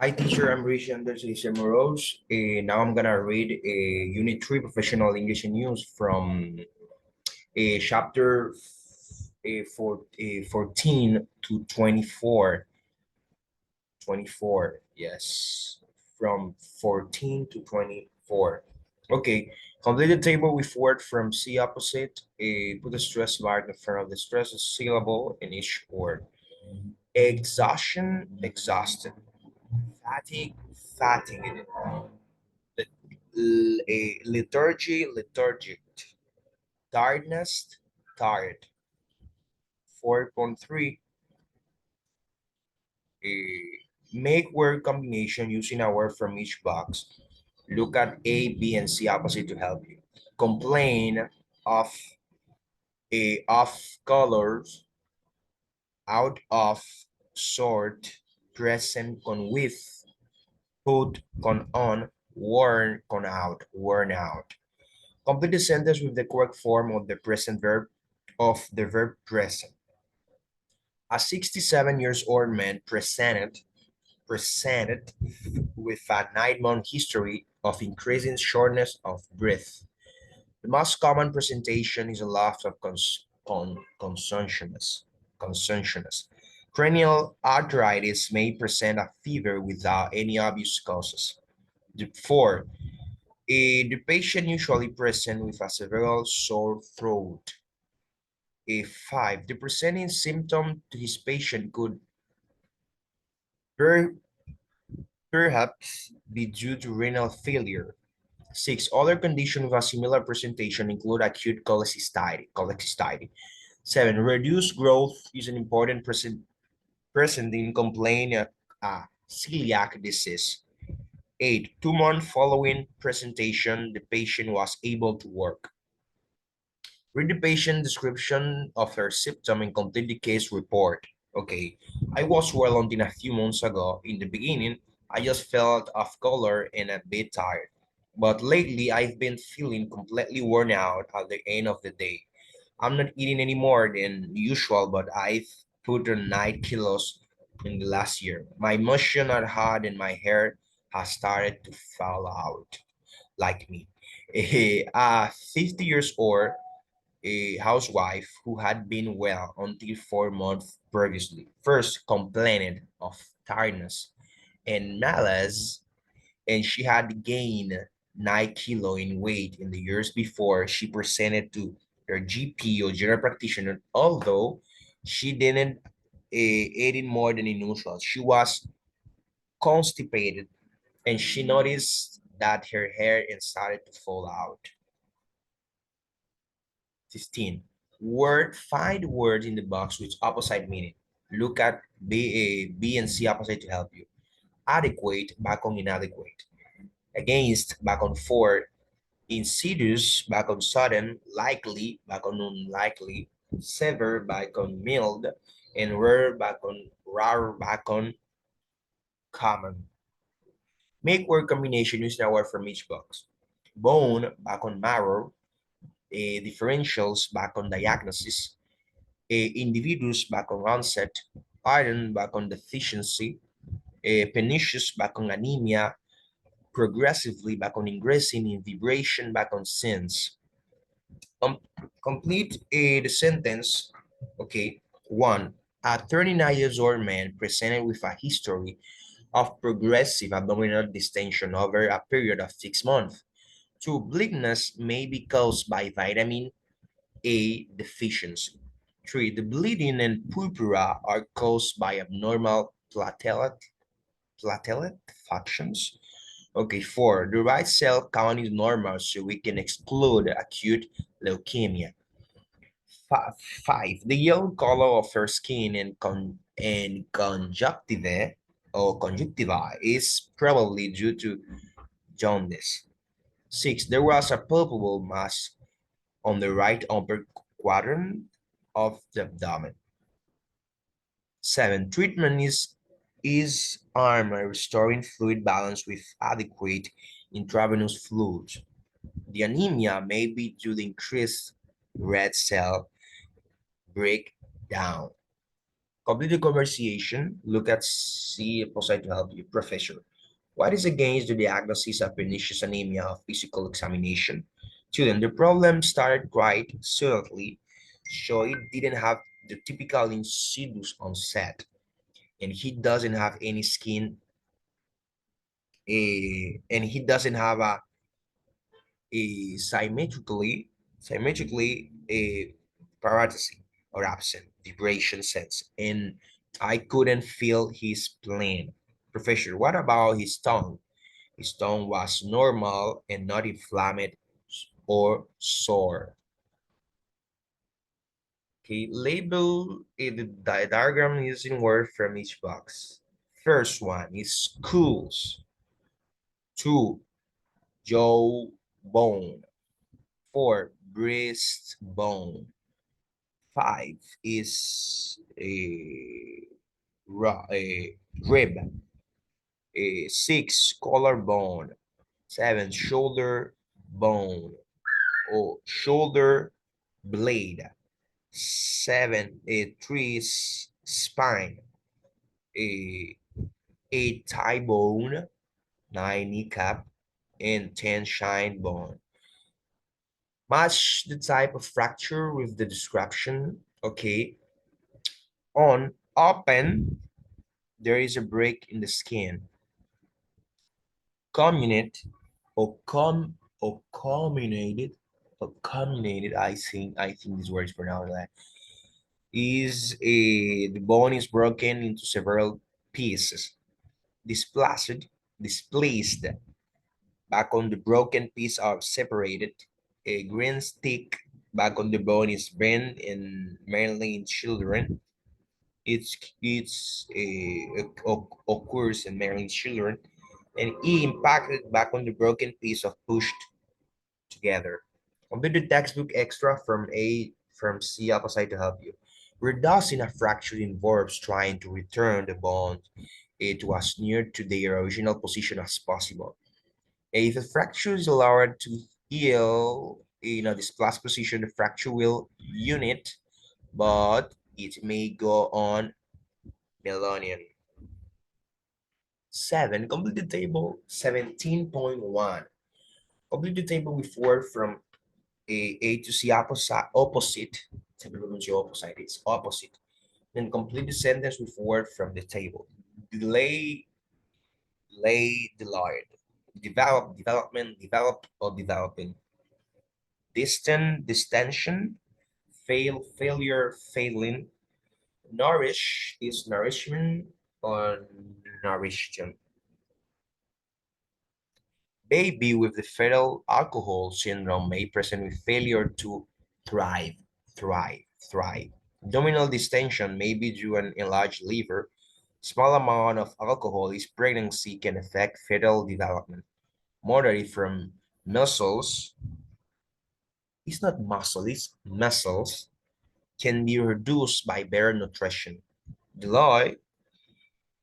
Hi, teacher. I'm Rishi Anderson Morose. Now I'm gonna read Unit 3 Professional English and News from chapter 14 to 24. 24, yes. From 14 to 24. Okay, complete the table with word from C opposite. Put the stress mark in front of the stress syllable in each word. Exhaustion, exhausted. Fatigue, fatigued. Liturgy, lethargic. Tiredness, tired. 4.3, make word combination using a word from each box. Look at A, B, and C opposite to help you. Complain of of colors, out of, sort, present con with, put con on, worn con out, worn out. Complete the sentence with the correct form of the present verb of the verb present. A 67 years old man presented with a 9-month history of increasing shortness of breath. The most common presentation is a loss of conscientiousness. Cranial arthritis may present a fever without any obvious causes. Four, the patient usually present with a severe sore throat. Five, the presenting symptom to his patient could per perhaps be due to renal failure. Six, other conditions with a similar presentation include acute cholecystitis. Seven, reduced growth is an important present in complaint of celiac disease. Eight, 2 months following presentation, the patient was able to work. Read the patient description of her symptom and complete the case report. Okay, I was well until a few months ago. In the beginning, I just felt off color and a bit tired. But lately, I've been feeling completely worn out at the end of the day. I'm not eating any more than usual, but I've put on 9 kilos in the last year. My motion are hard and my hair has started to fall out like me. A 50 years old a housewife who had been well until 4 months previously first complained of tiredness and malaise, and she had gained 9 kilo in weight in the years before she presented to her GP or general practitioner, although she didn't eat more than usual. She was constipated and she noticed that her hair started to fall out. 15. Find words in the box with opposite meaning. Look at B and C opposite to help you. Adequate, back on inadequate. Against, back on for. Insidious, back on sudden. Likely, back on unlikely. Sever, back on mild. And rare, back on rare, back on common. Make word combination using a word from each box. Bone, back on marrow. Differentials, back on diagnosis. Individuals back on onset, iron back on deficiency, pernicious back on anemia, progressively back on ingressing, in vibration back on sense. Com- Complete the sentence. Okay. One, a 39 years old man presented with a history of progressive abdominal distension over a period of 6 months. Two, bleakness may be caused by vitamin A deficiency. Three, the bleeding and purpura are caused by abnormal platelet functions. Okay, four, the white cell count is normal, so we can exclude acute leukemia. Five, the yellow color of her skin and conjunctiva is probably due to jaundice. Six, there was a palpable mass on the right upper quadrant of the abdomen. Seven, treatment is arm restoring fluid balance with adequate intravenous fluid. The anemia may be due to increased red cell breakdown. Complete the conversation. Look at C opposite to help you. Professor, what is against the diagnosis of pernicious anemia of physical examination? Student, the problem started quite suddenly, so it didn't have the typical insidious onset, and he doesn't have any skin, and he doesn't have a symmetrically a paratosy or absent vibration sense, and I couldn't feel his plane. Professor, what about his tongue? His tongue was normal and not inflamed or sore. Okay, label the diagram using word from each box. First one is schools. Two, jaw bone. Four, breast bone. Five is a rib. Six, collarbone. Seven, shoulder bone or shoulder blade. Seven, three is spine. A eight, thigh bone. Nine, kneecap. And 10, shin bone. Match the type of fracture with the description. Okay. On open, there is a break in the skin. Communate or comminated, I think this word is pronounced that is the bone is broken into several pieces. Displaced, displaced. Back on the broken piece are separated. A green stick back on the bone is bent in mainly in children. Occurs in mainly children, and E impacted back on the broken piece of pushed together. I'll do the textbook extra from C opposite to help you. Reducing a fracture involves trying to return the bond to as near to their original position as possible. If a fracture is allowed to heal in a displaced position, the fracture will unit, but it may go on Melonian. 7. Complete the table 17.1. Complete the table with word from A to C opposite. Sabi ko opposite, it's opposite. Then complete the sentence with word from the table. Delay, delayed. Develop, development, develop, or developing. Distant, distension. Failure, failing. Nourish is nourishment or nourishment. Baby with the fetal alcohol syndrome may present with failure to thrive, thrive. Abdominal distension may be due to an enlarged liver. Small amount of alcohol in pregnancy can affect fetal development. Mortality from muscles, it's not muscle, it's muscles, can be reduced by better nutrition. Delay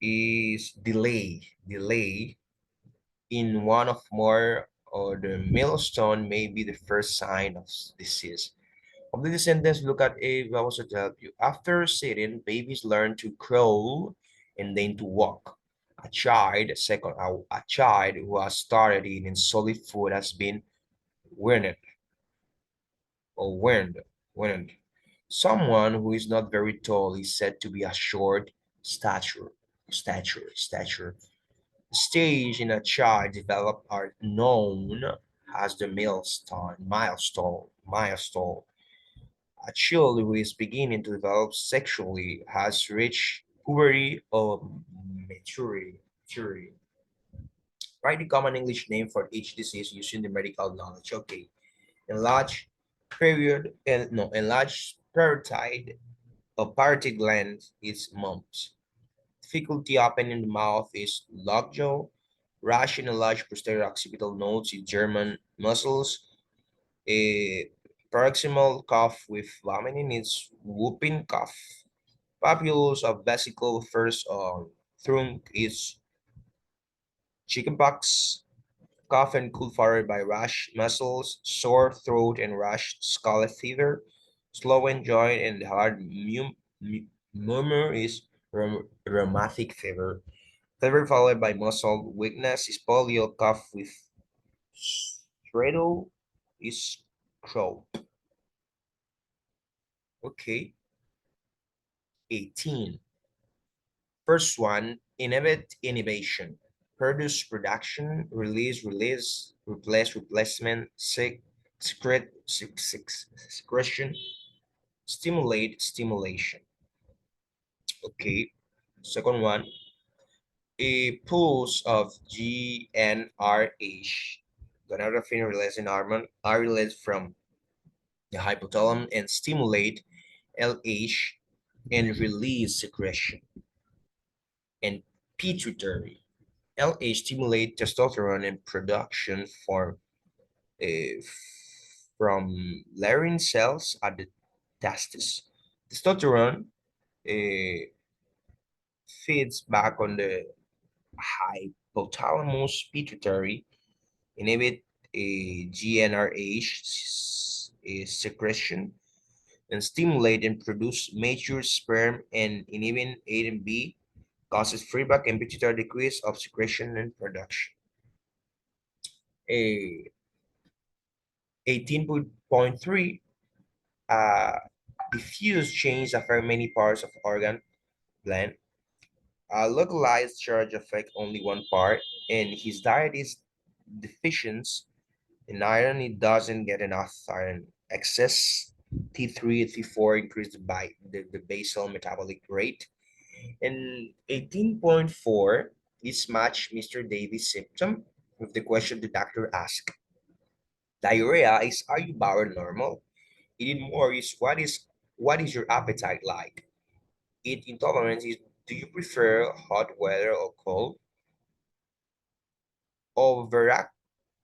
is delay in one of more or the millstone may be the first sign of disease. Complete the sentence, look at a vowel to help you. After sitting, babies learn to crawl and then to walk. A child who has started eating solid food has been weaned or weaned. Someone who is not very tall is said to be a short stature. Stage in a child develop are known as the milestone. A child who is beginning to develop sexually has reached puberty or maturity. Write the common English name for each disease using the medical knowledge. Okay. Enlarged enlarged parotid or parotid gland is mumps. Difficulty opening the mouth is lockjaw. Rash in the large posterior occipital nodes in German muscles. A paroxysmal cough with vomiting is whooping cough. Papulus of vesicle first trunk is chickenpox. Cough and cold followed by rash muscles, sore throat and rash scarlet fever. Slow and joint and hard Murmur is rheumatic fever. Fever followed by muscle weakness is polio. Cough with straddle is throat. Okay. 18. First one, inhibit inhibition. Produce production, release, replace replacement, secretion, stimulate stimulation. Okay. Second one, a pulse of GnRH, gonadotropin releasing hormone, are released from the hypothalamus and stimulate LH and release secretion. And pituitary, LH stimulate testosterone and production uh, from Larin cells at the testes. Testosterone uh, feeds back on the hypothalamus pituitary, inhibit GnRH secretion, and stimulate and produce mature sperm, and inhibin A and B causes feedback and pituitary decrease of secretion and production. A 18.3, diffuse change affect many parts of organ blend. A localized charge affect only one part, and his diet is deficient in iron. He doesn't get enough iron. Excess T3, T4 increased by the basal metabolic rate. And 18.4 is match Mr. Davis' symptom with the question the doctor asked. Diarrhea is, are you bowel normal? Eating more is, what is your appetite like? Eat intolerance is, do you prefer hot weather or cold? Overact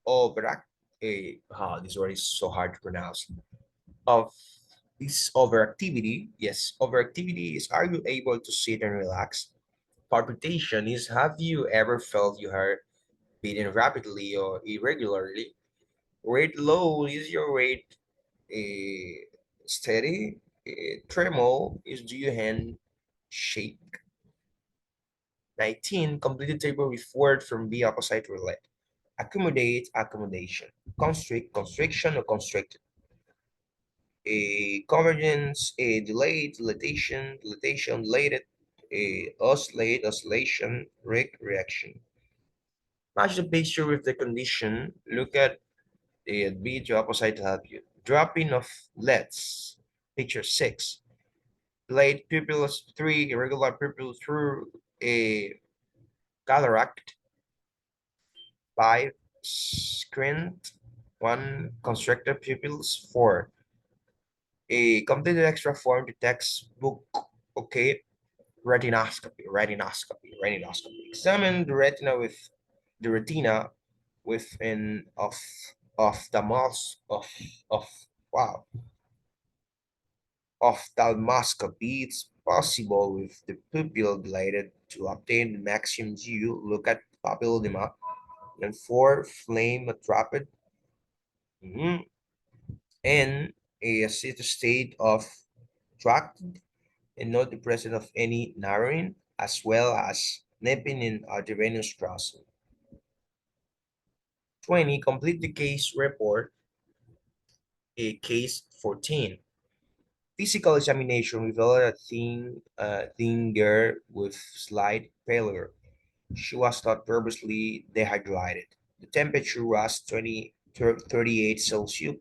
overact this word is so hard to pronounce. Of this overactivity, yes, overactivity is, are you able to sit and relax? Palpitation is, have you ever felt your heart beating rapidly or irregularly? Rate low is, your rate steady. Tremor is, do your hand shake? 19. Complete the table with word from the opposite relate. Accommodate, accommodation. Constrict, constriction or constricted. A convergence, a delayed, dilatation, dilated, a oscillate, oscillation, reaction. Match the picture with the condition. Look at the video opposite to help you. Dropping of LEDs. Picture 6. Delayed pupils 3, irregular pupil through a cataract. 5. Squint. 1. Constricted pupils. 4. A completed extra form to textbook. Okay. Retinoscopy. Examine the retina with the retina with an ophthalmos of wow ophthalmoscopy. It's possible with the pupil dilated to obtain the maximum view. Look at papilledema. And 4, flame attrapted. And a state of tract, and not the presence of any narrowing, as well as nipping in arterivenous crossing. 20. Complete the case report. A case 14. Physical examination revealed a thin girl with slight pallor. She was not purposely dehydrated. The temperature was 38 Celsius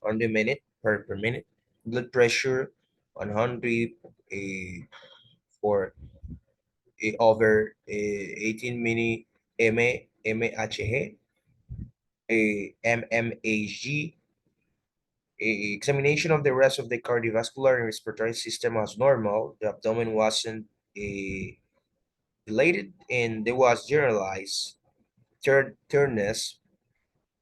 on the minute per minute. Blood pressure 100 for over 18 mini mAh, mmHg. Examination of the rest of the cardiovascular and respiratory system was normal. The abdomen wasn't dilated, and there was generalized tiredness,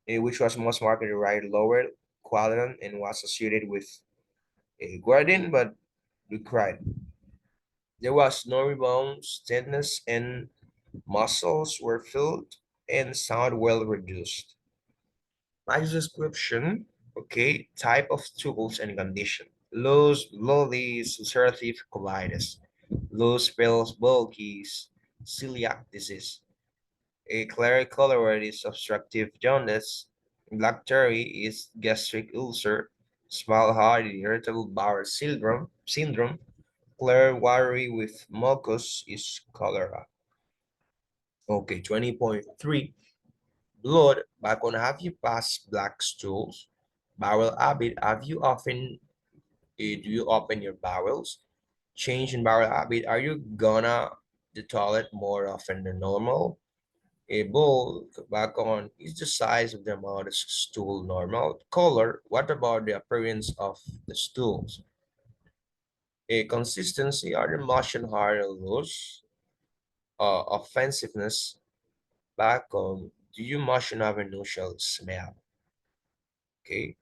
which was most marked in the right lower quadrant and was associated with a gradient, but required. There was no rebound, stiffness, and muscles were filled and sound well reduced. My description, okay, type of tools and condition. Lolis ulcerative colitis, loose pills bulkies, celiac disease, a clary coloratis obstructive jaundice, black cherry is gastric ulcer, small heart irritable bowel syndrome, clear watery with mucus is cholera. Okay, 20.3. Blood background. Have you passed black stools? Bowel habit. Have you often do you open your bowels? Change in bowel habit. Are you gonna the toilet more often than normal? A bowl back on is the size of the amount of stool normal. Color. What about the appearance of the stools? A consistency. Are the motion hard or loose? Offensiveness. Back on. Do you motion have a unusual smell? Okay.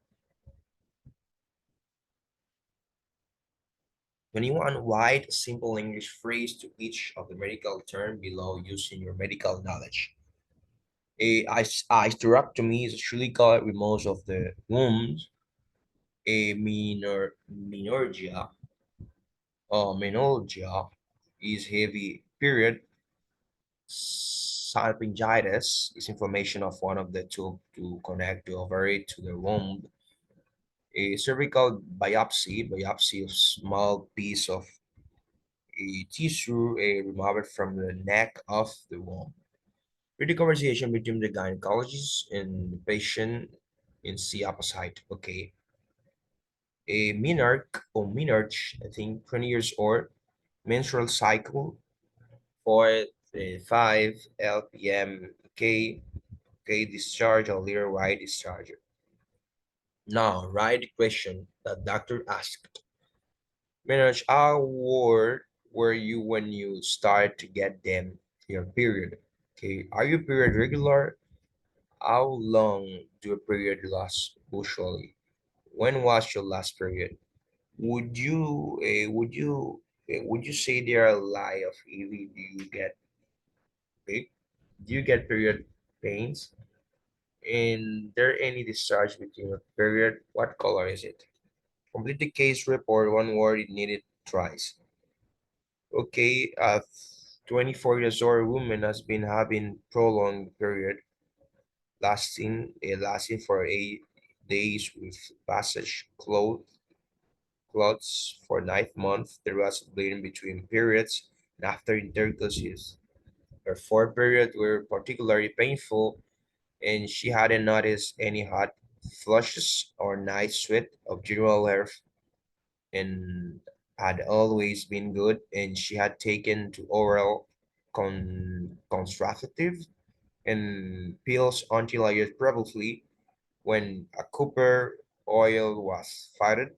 21. Write simple English phrase to each of the medical term below using your medical knowledge. A hysterectomy is a surgical removal of the womb. A menorrhagia is heavy period. Salpingitis is inflammation of one of the tube to connect the ovary to the womb. A cervical biopsy of small piece of a tissue removed from the neck of the womb. Read the conversation between the gynecologist and the patient in C opposite. Okay. A menarche, I think 20 years old, menstrual cycle, 4:35 LPM. Okay. Okay, discharge or later right discharge. Now, write the question that doctor asked. Menarche, how were you when you start to get them your period? Okay, are your period regular? How long do a period last usually? When was your last period? Would you say they are a lie of EV? Okay, do you get period pains? And there any discharge between your period? What color is it? Complete the case report. One word it needed twice. Okay, 24 years old woman has been having prolonged period lasting for 8 days with passage clots for ninth month. There was bleeding between periods and after intercourse. Her fourth period were particularly painful, and she hadn't noticed any hot flushes or night sweat of general health, and had always been good. And she had taken to oral contraceptive and pills until I guess probably when a copper oil was fired,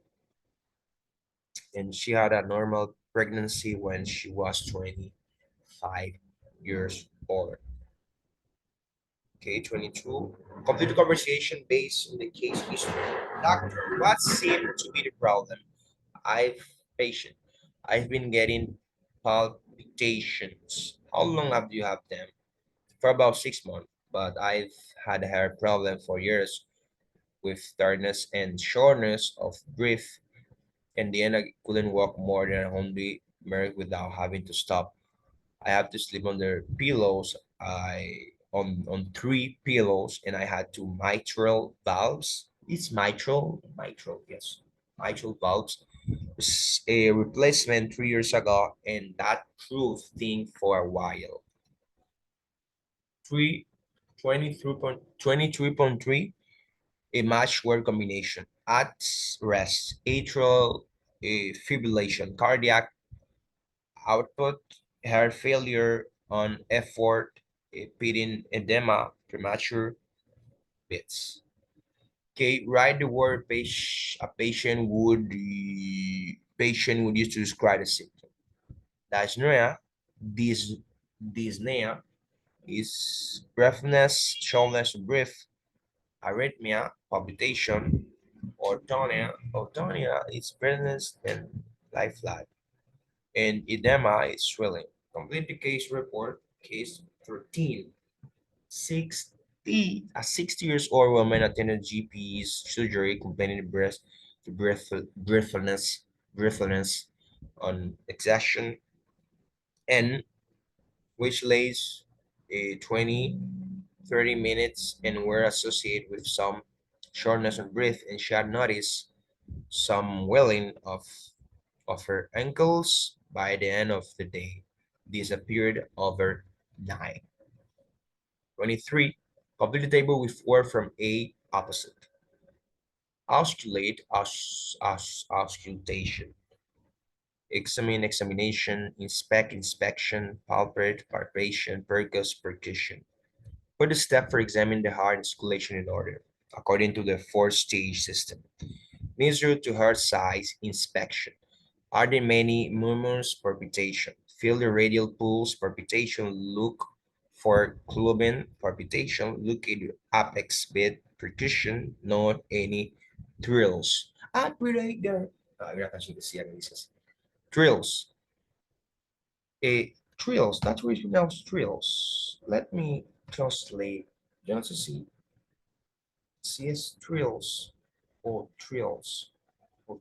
and she had a normal pregnancy when she was 25 years old. Okay, 22. Complete the conversation based on the case history. Doctor, what seemed to be the problem? I've patient. I've been getting palpitations. How long have you had them? For about 6 months, but I've had hair problem for years with tiredness and shortness of breath. In the end, I couldn't walk more than 100 meters without having to stop. I have to sleep under pillows. On three pillows, and I had two mitral valves. It's mitral, yes, mitral valves. A replacement 3 years ago, and that proved thing for a while. Three 23.3, a match word combination. At rest, atrial fibrillation, cardiac output, heart failure on effort, pitting edema, premature bits. Okay, write the word a patient would use to describe the symptom. Dyspnea, dys, dyspnea is breathlessness, shortness of breath, arrhythmia, palpitation, ortonia is breathlessness and life flat, and edema is swelling. Complete the case report, case 13. 60, a 60 years old woman attended GP's surgery complaining of breast breathlessness, breathlessness on exhaustion, N, which lays a 20-30 minutes and were associated with some shortness of breath, and she had noticed some welling of her ankles by the end of the day. Disappeared overnight. 23. Complete the table with word from A opposite. Ausculate, auscultation. Examine, examination. Inspect, inspection. Palpate, palpation. Percuss, percussion. Put the step for examining the heart and circulation in order, according to the four-stage system. Measure to heart size, inspection. Are there many murmurs, palpitation? Feel the radial pulse, palpitation. Look for clubin, palpitation. Look at the apex beat, percussion. Not any thrills. At right there. Mira, canción decía que dices. Thrills. Thrills. That's what you pronounce thrills. Let me translate. Just to see. Si es thrills o thrills. O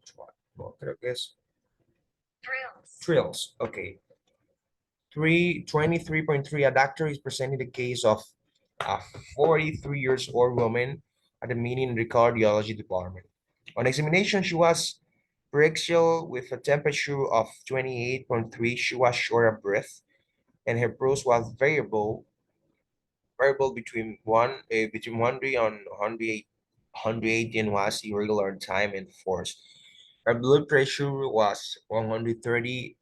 no, creo que es thrills. Okay. 23.3, a doctor is presenting the case of a 43 years old woman at the meeting in the cardiology department. On examination, she was preaxial with a temperature of 28.3. She was short of breath, and her pulse was variable between 100 and 180 and was irregular in time and force. Her blood pressure was 130,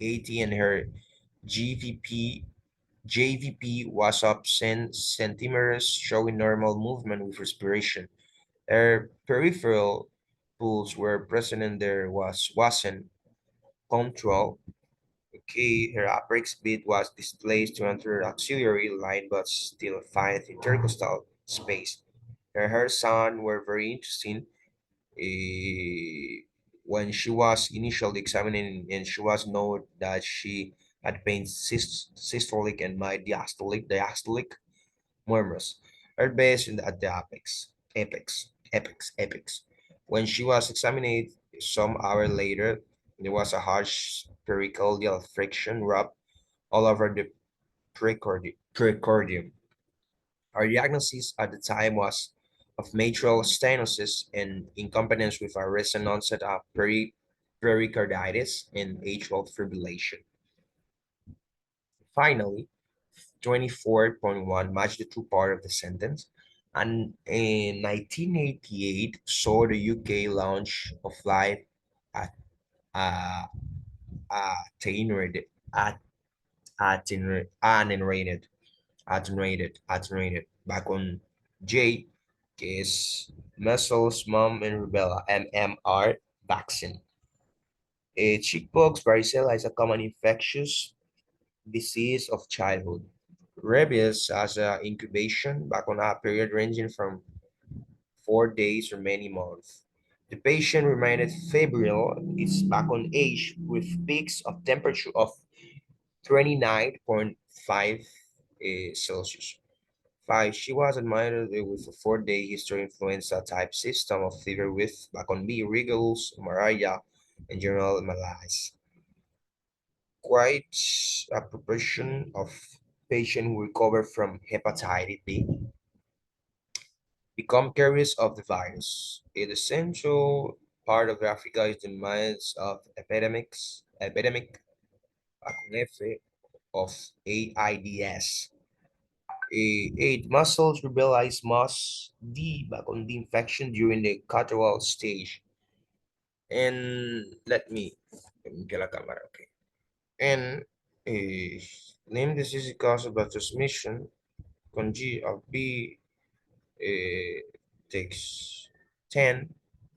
80, and her GVP JVP was up 10 centimeters, showing normal movement with respiration. Her peripheral pulse were present and there wasn't control. Okay, her apex beat was displaced to enter auxiliary line but still find intercostal space. Her hair sound were very interesting. When she was initially examining and she was noted that she had pain systolic and mild diastolic murmurs are based at the apex. When she was examined some hour later, there was a harsh pericardial friction rub all over the precordium. Our diagnosis at the time was of mitral stenosis and incompetence with a recent onset of pericarditis and atrial fibrillation. Finally, 24.1 matched the true part of the sentence. And in 1988, saw the UK launch of live at uh, attenuated, at, attenuated back on J, que es measles, mumps, and rubella, MMR vaccine. Chickenpox, varicella is a common infectious disease of childhood. Rabies has an incubation back on a period ranging from 4 days or many months. The patient remained febrile, is back on age with peaks of temperature of 29.5 Celsius. 5. She was admitted with a 4-day history influenza type system of fever with back on B, wriggles, malaria, and general malaise. Quite a proportion of patients who recover from hepatitis B become carriers of the virus. In the central part of Africa is the midst of epidemic of AIDS. 8. Muscles rebellize must D back on the infection during the catarrhal stage. And let me get a camera, okay. And name disease caused by transmission con G of B takes 10.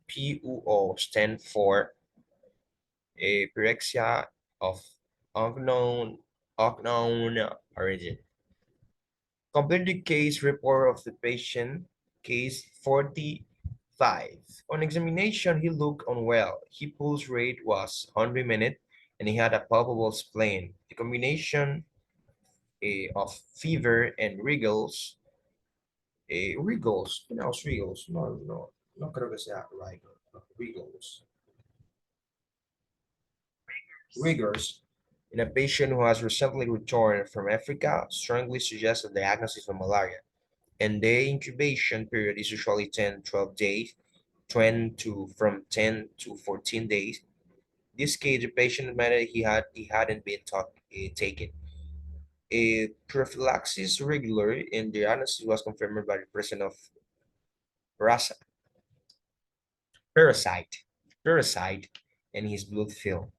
PUO stand for pyrexia of unknown origin. Complete the case report of the patient, case 45. On examination, he looked unwell. His pulse rate was 100 minutes and he had a palpable spleen. The combination of fever and wriggles, no, no creo que sea right. Rigors. Rigors in a patient who has recently returned from Africa strongly suggests a diagnosis of malaria, and the incubation period is usually 10-12 days, 10 to from 10 to 14 days. This case, the patient admitted he hadn't been taken. A prophylaxis regular and the diagnosis was confirmed by the presence of parasite, parasite, parasite in his blood film.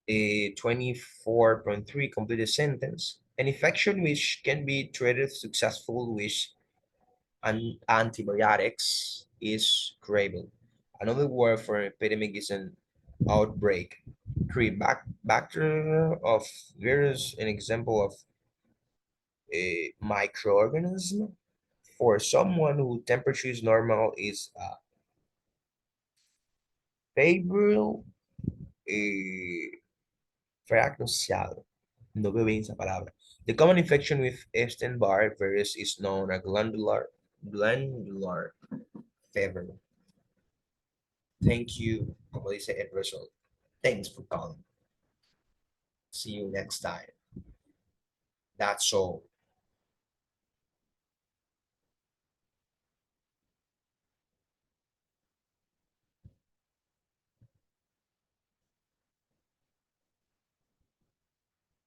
A 24.3 completed sentence. An infection which can be treated successful with antibiotics is curable. Another word for an epidemic is an outbreak. Three, bacteria of virus, an example of a microorganism. For someone who temperature is normal is febrile fragnosciado. No veo bien esa palabra. The common infection with Epstein-Barr virus is known as glandular fever. Thank you, como dice Ed Russell. Thanks for calling. See you next time. That's all.